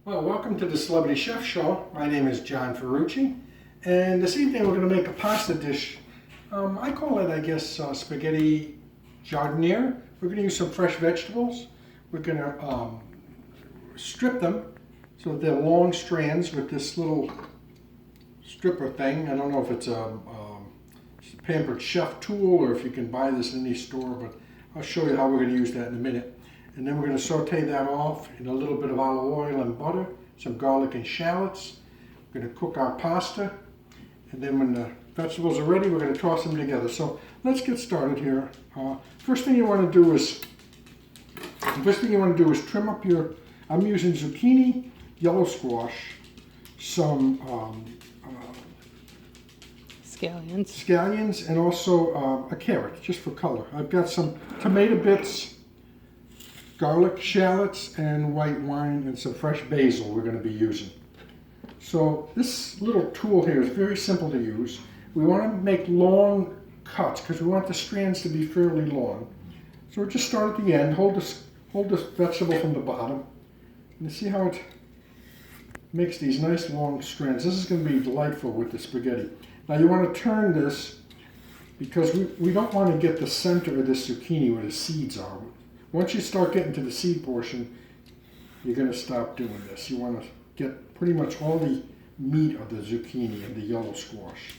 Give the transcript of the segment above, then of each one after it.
Well, welcome to the Celebrity Chef Show. My name is John Ferrucci, and this evening we're going to make a pasta dish. I call it, I guess, spaghetti jardiniere. We're going to use some fresh vegetables. We're going to strip them so that they're long strands with this little stripper thing. I don't know if it's a Pampered Chef tool or if you can buy this in any store, but I'll show you how we're going to use that in a minute. And then we're going to saute that off in a little bit of olive oil and butter, some garlic and shallots. We're going to cook our pasta, and then when the vegetables are ready, we're going to toss them together. So let's get started here. First thing you want to do is trim up your. I'm using zucchini, yellow squash, some scallions, and also a carrot, just for color. I've got some tomato bits, garlic, shallots, and white wine, and some fresh basil we're going to be using. So this little tool here is very simple to use. We want to make long cuts because we want the strands to be fairly long. So we'll just start at the end, hold this vegetable from the bottom, and see how it makes these nice long strands. This is going to be delightful with the spaghetti. Now you want to turn this because we don't want to get the center of this zucchini where the seeds are. Once you start getting to the seed portion, you're going to stop doing this. You want to get pretty much all the meat of the zucchini and the yellow squash.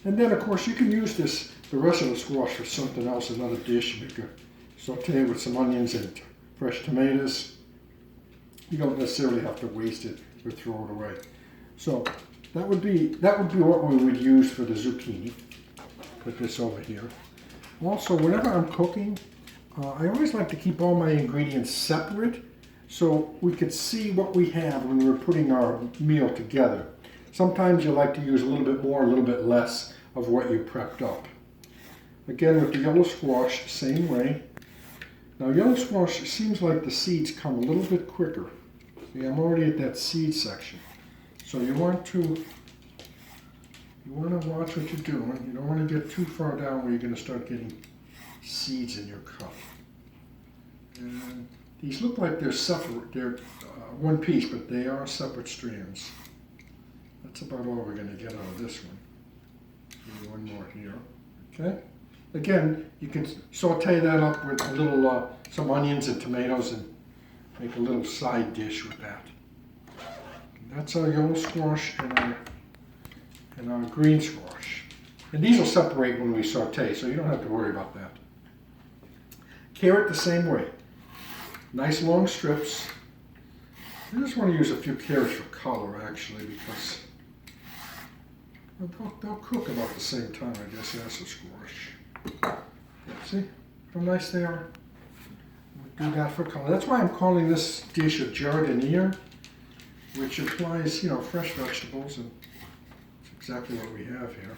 And then, of course, you can use the rest of the squash for something else, another dish. You could saute it with some onions and fresh tomatoes. You don't necessarily have to waste it or throw it away. So that would be what we would use for the zucchini. Put this over here. Also, whenever I'm cooking, I always like to keep all my ingredients separate so we could see what we have when we're putting our meal together. Sometimes you like to use a little bit more, a little bit less of what you prepped up. Again, with the yellow squash, same way. Now, yellow squash, it seems like the seeds come a little bit quicker. See, I'm already at that seed section. So you want to watch what you're doing. You don't want to get too far down where you're going to start getting seeds in your cup. And these look like they're separate. They're one piece, but they are separate strands. That's about all we're going to get out of this one. Maybe one more here. Okay. Again, you can saute that up with a little some onions and tomatoes and make a little side dish with that. And that's our yellow squash and our green squash. And these will separate when we saute, so you don't have to worry about that. Carrot the same way. Nice long strips. I just want to use a few carrots for color actually because they'll cook about the same time, I guess, as the squash. See how nice they are? We'll do that for color. That's why I'm calling this dish a jardiniere, which implies, fresh vegetables, and that's exactly what we have here.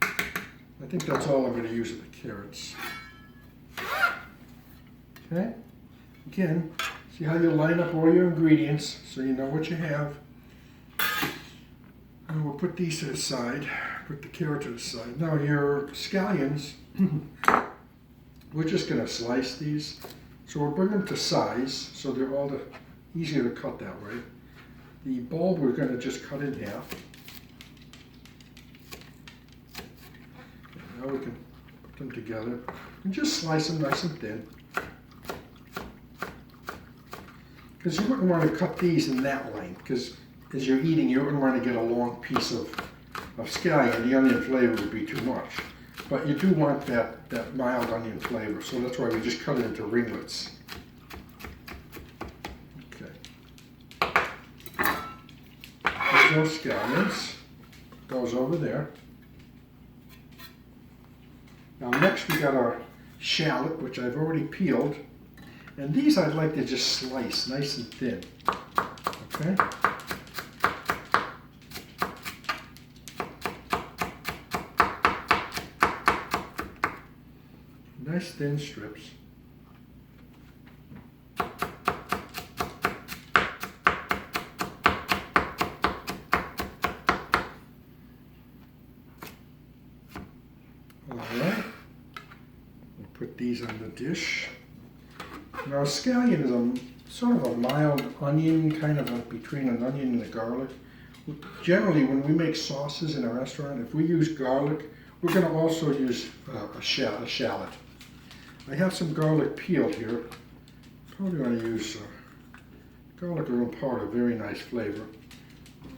I think that's all I'm going to use of the carrots. Okay, again, see how you line up all your ingredients so you know what you have. And we'll put these to the side, put the carrot to the side. Now your scallions, we're just going to slice these. So we'll bring them to size so they're all easier to cut that way. The bulb we're going to just cut in half. And now we can put them together and just slice them nice and thin. Because you wouldn't want to cut these in that length, because as you're eating, you wouldn't want to get a long piece of scallion. The onion flavor would be too much. But you do want that mild onion flavor, so that's why we just cut it into ringlets. Okay. There's those scallions. Goes over there. Now next we got our shallot, which I've already peeled. And these I'd like to just slice nice and thin. Okay? Nice thin strips. All right. We'll put these on the dish. Now, scallion is a sort of a mild onion, kind of between an onion and a garlic. Generally, when we make sauces in a restaurant, if we use garlic, we're going to also use a shallot. I have some garlic peeled here. Probably going to use garlic will impart a very nice flavor.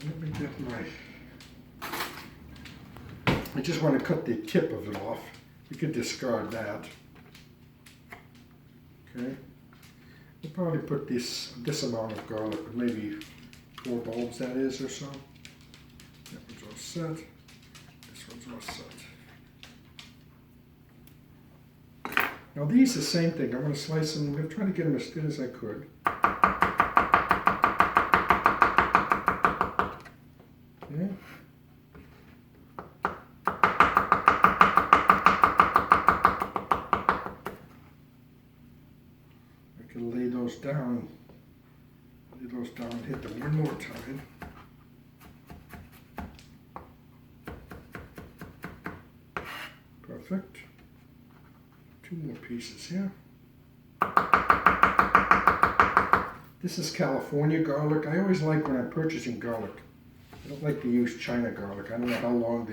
Let me get I just want to cut the tip of it off. You could discard that. Okay. We'll probably put this amount of garlic, maybe 4 bulbs that is or so. That one's all set. This one's all set. Now these, the same thing. I'm going to slice them. I'm going to try to get them as thin as I could. Okay. I can lay those down. Lay those down and hit them one more time. Perfect. 2 more pieces here. This is California garlic. I always like when I'm purchasing garlic. I don't like to use China garlic. I don't know how long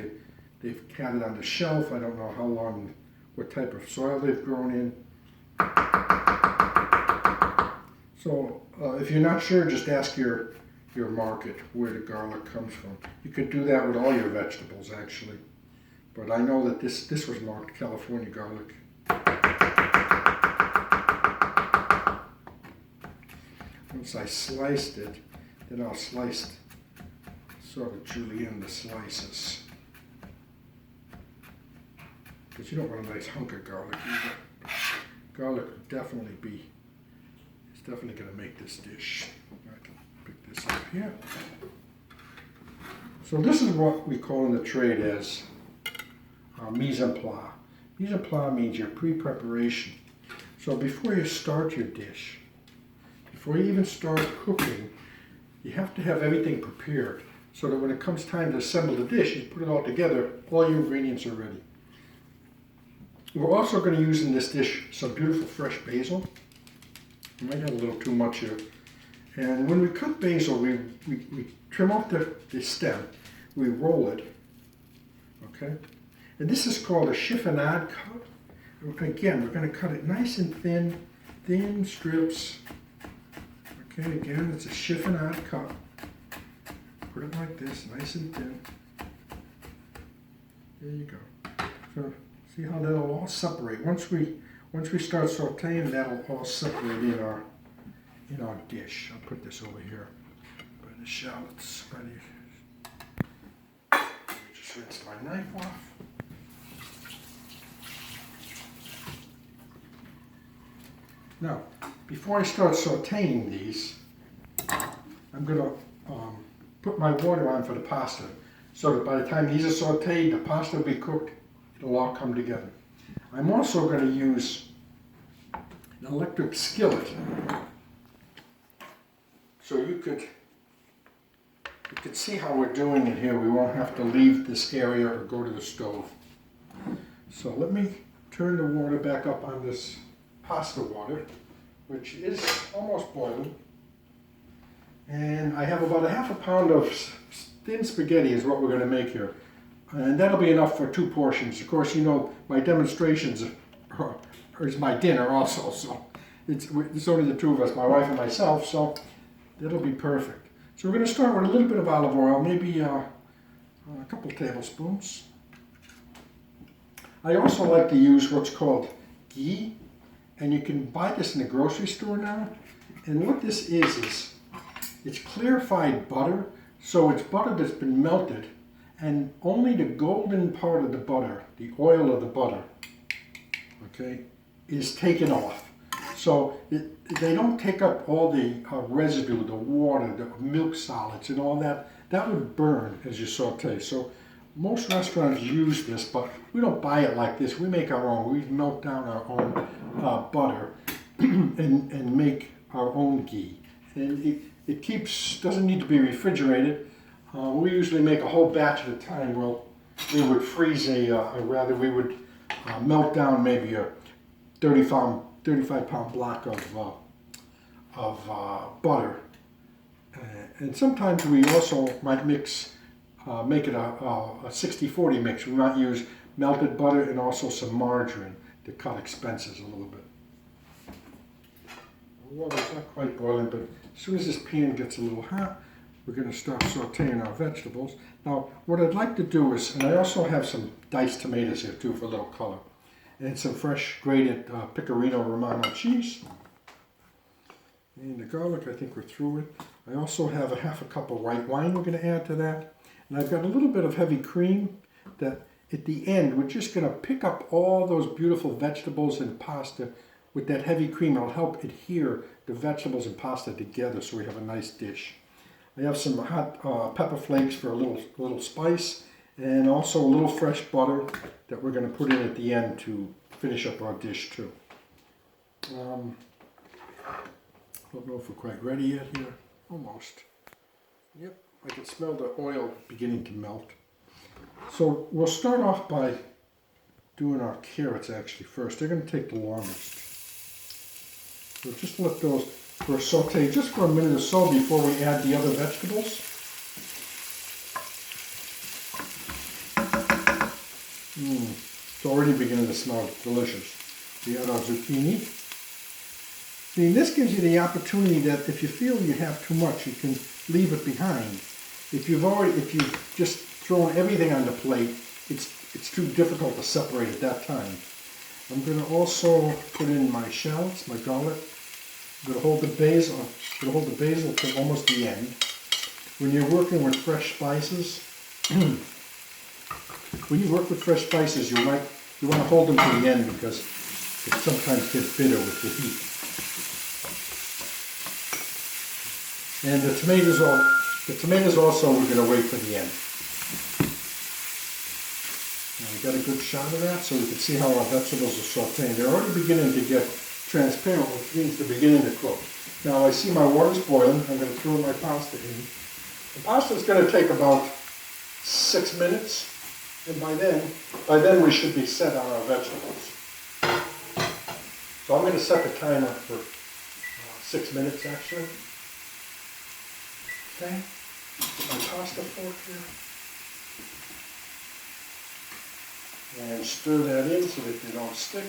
they've had it on the shelf. I don't know how long, what type of soil they've grown in. So if you're not sure, just ask your market where the garlic comes from. You could do that with all your vegetables, actually. But I know that this was marked California garlic. Once I sliced it, then I'll slice sort of julienne the slices. Because you don't want a nice hunk of garlic either. Garlic would definitely be, it's definitely going to make this dish. I can pick this up here. So this is what we call in the trade as mise en place. Mise en place means your pre-preparation. So before you start your dish, before you even start cooking, you have to have everything prepared so that when it comes time to assemble the dish, you put it all together, all your ingredients are ready. We're also going to use in this dish some beautiful fresh basil. You might have a little too much here. And when we cut basil, we trim off the stem, we roll it, okay? And this is called a chiffonade cut. Again, we're going to cut it nice and thin strips. Okay, again, it's a chiffonade cut. Put it like this, nice and thin. There you go. So see how that'll all separate. Once we start sauteing, that'll all separate in our dish. I'll put this over here. Put the shallots ready. Just rinse my knife off. Now, before I start sauteing these, I'm going to put my water on for the pasta, so that by the time these are sauteed, the pasta will be cooked, it'll all come together. I'm also going to use an electric skillet, so you could see how we're doing it here. We won't have to leave this area or go to the stove. So let me turn the water back up on this pasta water, which is almost boiling. And I have about 1/2 pound of thin spaghetti is what we're going to make here. And that'll be enough for 2 portions. Of course, you know, my demonstrations is my dinner also. So it's only the 2 of us, my wife and myself, so that'll be perfect. So we're going to start with a little bit of olive oil, maybe a couple tablespoons. I also like to use what's called ghee. And you can buy this in the grocery store now. And what this is it's clarified butter. So it's butter that's been melted. And only the golden part of the butter, the oil of the butter, okay, is taken off. So they don't take up all the residue, the water, the milk solids and all that. That would burn as you saute. So most restaurants use this, but we don't buy it like this. We make our own. We melt down our own butter and make our own ghee. And it doesn't need to be refrigerated. We usually make a whole batch at a time. Well, we would freeze we would melt down maybe a 35 pound block of butter. And sometimes we also might mix, make it a 60-40 mix. We might use melted butter and also some margarine to cut expenses a little bit. The water's not quite boiling, but as soon as this pan gets a little hot, we're going to start sauteing our vegetables. Now, what I'd like to do is, and I also have some diced tomatoes here too for a little color, and some fresh grated Pecorino Romano cheese. And the garlic, I think we're through it. I also have a half a cup of white wine we're going to add to that. And I've got a little bit of heavy cream that at the end, we're just going to pick up all those beautiful vegetables and pasta with that heavy cream. It'll help adhere the vegetables and pasta together so we have a nice dish. I have some hot pepper flakes for a little spice, and also a little fresh butter that we're going to put in at the end to finish up our dish too. Don't know if we're quite ready yet here. Almost. Yep, I can smell the oil beginning to melt. So we'll start off by doing our carrots actually first. They're going to take the longest. So just let those for a saute just for a minute or so before we add the other vegetables. It's already beginning to smell delicious. We add our zucchini. See, this gives you the opportunity that if you feel you have too much, you can leave it behind. If you've just thrown everything on the plate, it's too difficult to separate at that time. I'm going to also put in my shallots, my garlic. I'm going to hold the basil. Till almost the end. When you're working with fresh spices, you want to hold them to the end because it sometimes gets bitter with the heat. And the tomatoes also we're going to wait for the end. Now we got a good shot of that so we can see how our vegetables are sauteing. They're already beginning to get transparent, which means they're beginning to cook. Now I see my water's boiling. I'm going to throw my pasta in. The pasta is going to take about 6 minutes, and by then we should be set on our vegetables. So I'm going to set the timer for 6 minutes actually. Okay, my pasta fork here, and stir that in so that they don't stick.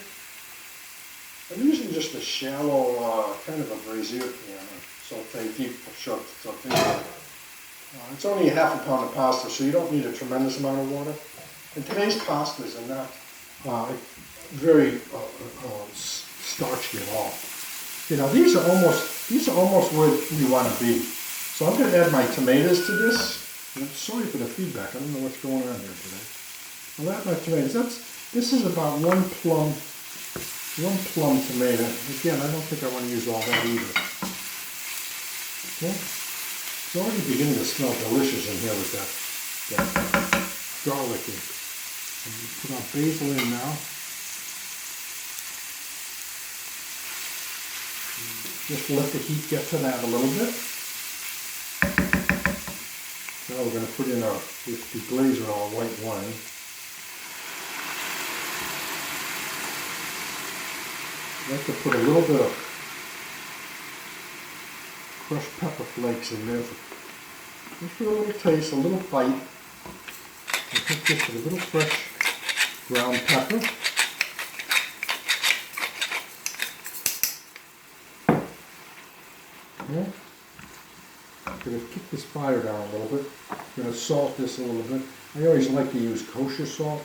I'm using just a shallow, kind of a brazier pan, deep saute. It's only a half a pound of pasta, so you don't need a tremendous amount of water. And today's pastas are not very starchy at all. You know, these are almost where we want to be. So I'm going to add my tomatoes to this. I'm sorry for the feedback. I don't know what's going on here today. I'll add my tomatoes. This is about one plum tomato. Again, I don't think I want to use all that either. Okay. It's already beginning to smell delicious in here with that garlic in. And we put our basil in now. Just let the heat get to that a little bit. Now we're going to put in our deglaze with our white wine. I like to put a little bit of crushed pepper flakes in there just for a little taste, a little bite. I think just a little fresh ground pepper. Okay. I'm going to kick this fire down a little bit. I'm going to salt this a little bit. I always like to use kosher salt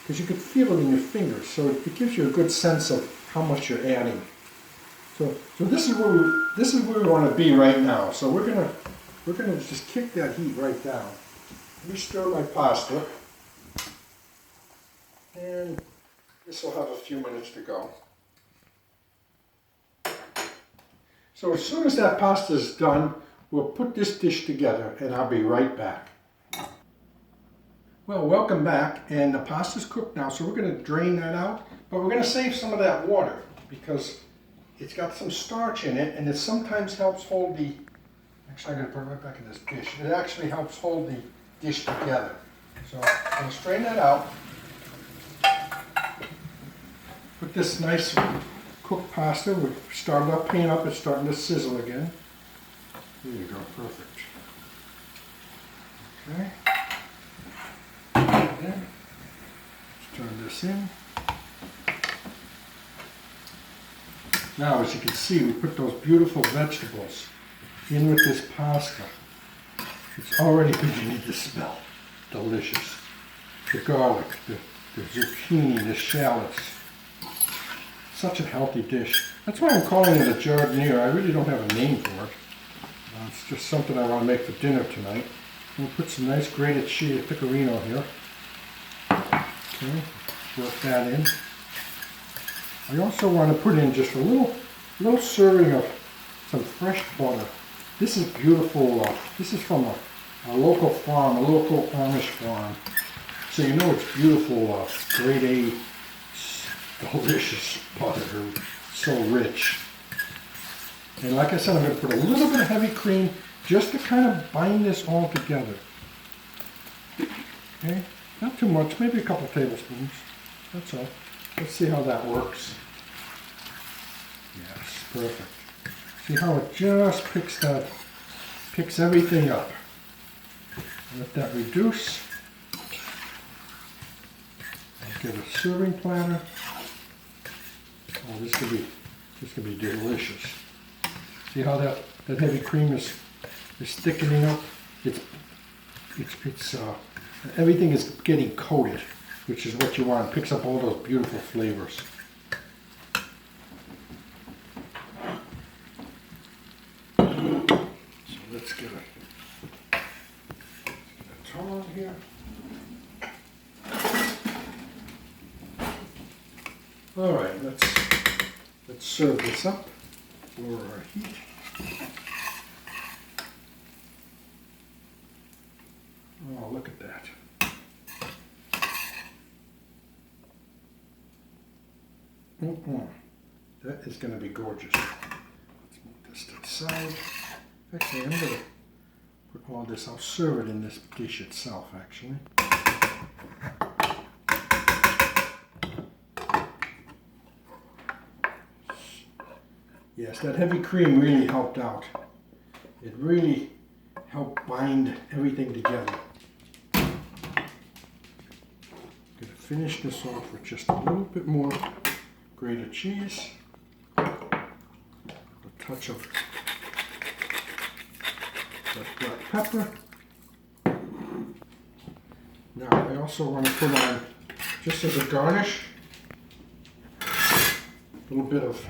because you can feel it in your fingers, so it gives you a good sense of how much you're adding. So this is where we want to be right now. So we're gonna just kick that heat right down. Let me stir my pasta, and this will have a few minutes to go. So as soon as that pasta is done, we'll put this dish together, and I'll be right back. Well, welcome back, and the pasta's cooked now, so we're going to drain that out, but we're going to save some of that water because it's got some starch in it, and it sometimes helps hold the, actually I'm going to put it right back in this dish, it actually helps hold the dish together. So I'm going to strain that out, put this nice cooked pasta. We started our pan up. It's starting to sizzle again. There you go. Perfect. Okay. And then, let's turn this in. Now, as you can see, we put those beautiful vegetables in with this pasta. It's already beginning to smell delicious. The garlic, the zucchini, the shallots. Such a healthy dish. That's why I'm calling it a Jardiniere. I really don't have a name for it. It's just something I want to make for dinner tonight. We'll put some nice grated pecorino here. Okay, work that in. I also want to put in just a little serving of some fresh butter. This is beautiful. This is from a local farm, a local Amish farm. So you know it's beautiful, grade A, delicious butter, so rich. And like I said, I'm going to put a little bit of heavy cream just to kind of bind this all together. Okay, not too much, maybe a couple tablespoons. That's all. Let's see how that works. Yes, perfect. See how it just picks everything up. Let that reduce. I'll get a serving platter. Oh, this could be delicious. See how that heavy cream is thickening up? Everything is getting coated, which is what you want. It picks up all those beautiful flavors. So let's get a towel here. All right, let's serve this up. Lower our heat. Oh, look at that. That is going to be gorgeous. Let's move this to the side. Actually, I'm going to put all this, I'll serve it in this dish itself, actually. Yes, that heavy cream really helped out. It really helped bind everything together. I'm going to finish this off with just a little bit more grated cheese, a touch of black pepper. Now I also want to put on, just as a garnish, a little bit of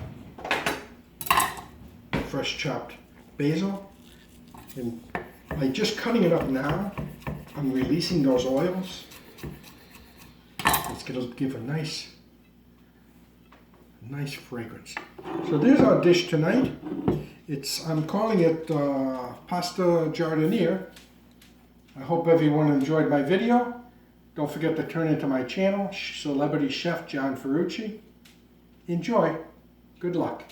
fresh chopped basil. And by just cutting it up now, I'm releasing those oils. It's going to give a nice fragrance. So there's our dish tonight. I'm calling it Pasta Jardiniere. I hope everyone enjoyed my video. Don't forget to turn into my channel, Celebrity Chef John Ferrucci. Enjoy. Good luck.